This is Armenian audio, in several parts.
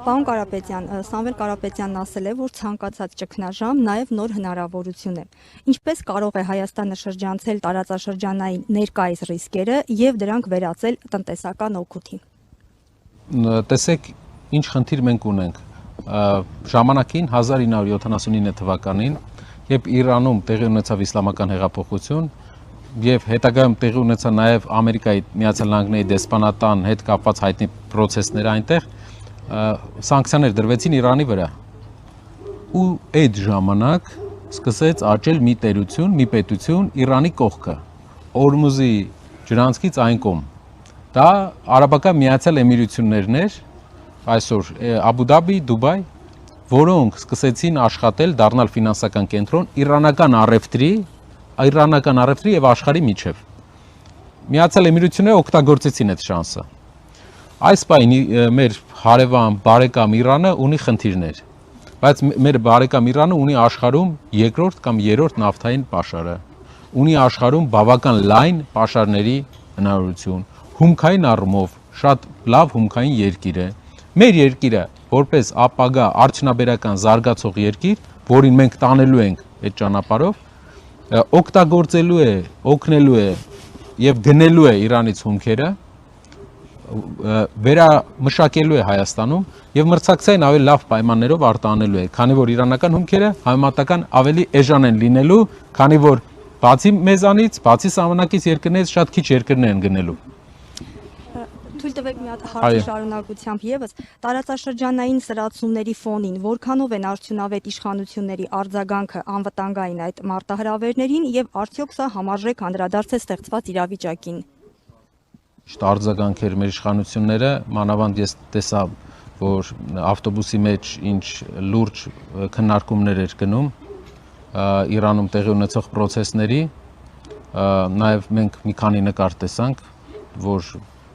Պարոն Կարապետյան, Սամվել Կարապետյանն ասել է, որ ցանկացած ճգնաժամ նաև նոր հնարավորություն է։ Ինչպես կարող է Հայաստանը շրջանցել տարածաշրջանային ներկայիս ռիսկերը եւ դրանք վերածել տնտեսական օգուտի։ Տեսեք, ինչ խնդիր մենք ունենք։ Ժամանակին 1979 թվականին, երբ Իրանում տեղի ունեցավ իսլամական հեղափոխություն, եւ հետագայում տեղի ունեցա նաեւ Ամերիկայի Միացյալ Նահանգների դեսպանատան հետ կապված հայտնի process-ներ այնտեղ, սանկցիաներ դրվեցին Իրանի վրա։ Ու այդ ժամանակ սկսեց աճել մի տերություն, մի պետություն Իրանի կողքը, Օրմուզի ջրանցքից այն կողմ։ Դա Արաբական Միացյալ Էմիրություններն էր, այսօր Աբու Դաբի, Դուբայ, որոնք սկսեցին աշխատել, դառնալ ֆինանսական կենտրոն իրանական առևտրի եւ աշխարհի միջև։ Միացյալ Էմիրությունները օգտագործեցին այդ շանսը։ Այս պահին մեր հարևան բարեկամ Իրանը ունի խնդիրներ, բայց մեր բարեկամ Իրանը ունի աշխարհում երկրորդ կամ երրորդ նավթային պաշարը, ունի աշխարհում բավական լայն պաշարների հնարավորություն, հումքային առումով շատ լավ հումքային երկիր է։ Մեր երկիրը որպես ապագա արդյունաբերական զարգացող երկիր, որին մենք տանելու ենք այդ ճանապարհով, օգտագործելու է, օգնելու է եւ գնելու է Իրանից հումքերը, վերամշակելու է Հայաստանում եւ մրցակցային ավելի լավ պայմաններով արտանելու է, քանի որ իրանական հումքերը համեմատական ավելի էժան են լինելու, քանի որ բացի մեզանից, բացի սահմանակից երկրներից շատ քիչ երկրներ են գնելու։ Թույլ տվեք մի հատ հարցի շարունակությամբ եւս տարածաշրջանային սրացումների ֆոնին որքանով են արդյունավետ իշխանությունների արձագանքը անվտանգային այդ մարտահրավերներին եւ արդյոք սա համարժեք անդրադարձ է ստեղծված իրավիճակին։ Արձագանք էր մեր իշխանությունները, մանավանդ ես տեսա, որ ավտոբուսի մեջ ինչ լուրջ քննարկումներ էր գնում Իրանում տեղի ունեցող process-ների, նաեւ մենք մի քանի նկար տեսանք, որ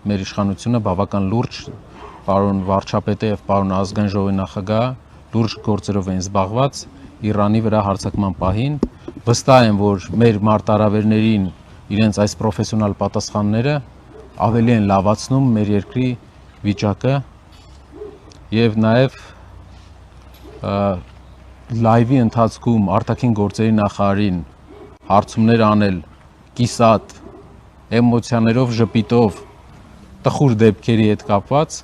մեր իշխանությունը բավական լուրջ պարոն վարչապետը եւ պարոն ազգային ժողովի նախագահը լուրջ գործերով են զբաղված Իրանի վրա հարձակման պահին, վստահ եմ, որ մեր մարտահրավերներին իրենց այս պրոֆեսիոնալ պատասխանները ավելի են լավացնում մեր երկրի վիճակը եւ նաեւ լայվի ընթացքում արտաքին գործերի նախարարին հարցումներ անել կիսատ էմոցիաներով, ժպիտով, տխուր դեպքերի հետ կապված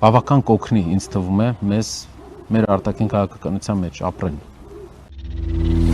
բավական կօգնի ինձ թվում է մեզ մեր արտաքին քաղաքականության մեջ ապրել։